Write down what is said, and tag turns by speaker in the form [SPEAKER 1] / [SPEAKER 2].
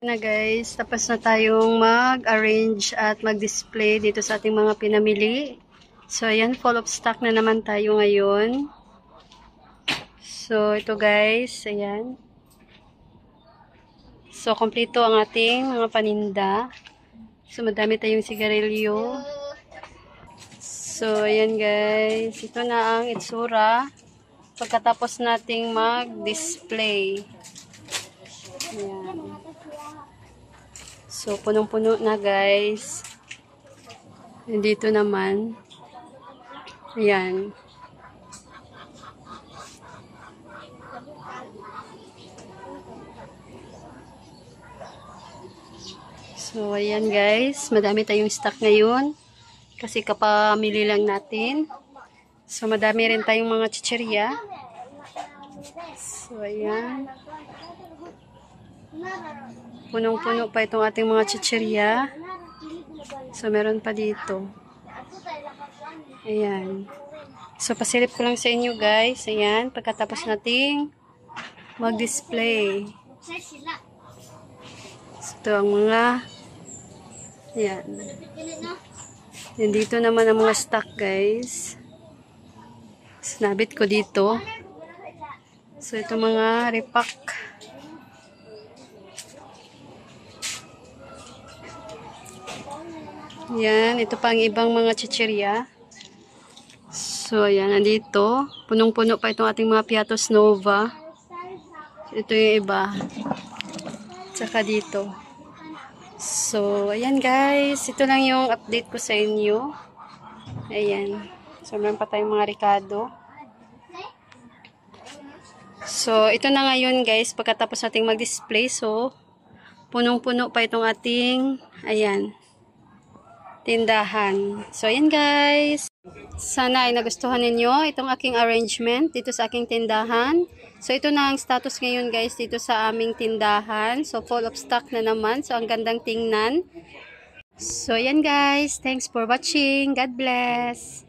[SPEAKER 1] Na guys, tapos na tayong mag-arrange at mag-display dito sa ating mga pinamili. So, ayan, full of stock na naman tayo ngayon. So, ito guys, ayan. So, kompleto ang ating mga paninda. So, madami tayong sigarilyo. So, ayan guys, ito na ang itsura pagkatapos nating mag-display. Ayan. So, punong-puno na guys. Dito naman. Ayan. So, ayan guys. Madami tayong stock ngayon. Kasi kapamili lang natin. So, madami rin tayong mga chichirya. So, ayan. Punong-puno pa itong ating mga chichirya. So, meron pa dito. Ayan. So, pasilip ko lang sa inyo guys. Ayan. Pagkatapos nating mag-display. So, ito ang mga ayan. Dito naman ang mga stock guys. Sinabit ko dito. So, ito mga repack. Yan, ito pa ang ibang mga chichirya. So, ayan, nandito. Punong-puno pa itong ating mga Piatos Nova. Ito yung iba. Tsaka dito. So, ayan guys. Ito lang yung update ko sa inyo. Ayan. So, meron pa tayong mga Ricardo. So, ito na ngayon guys. Pagkatapos nating mag-display. So, punong-puno pa itong ating, ayan, tindahan. So, ayan guys. Sana ay nagustuhan ninyo itong aking arrangement dito sa aking tindahan. So, ito na ang status ngayon guys dito sa aming tindahan. So, full of stock na naman. So, ang gandang tingnan. So, ayan guys. Thanks for watching. God bless.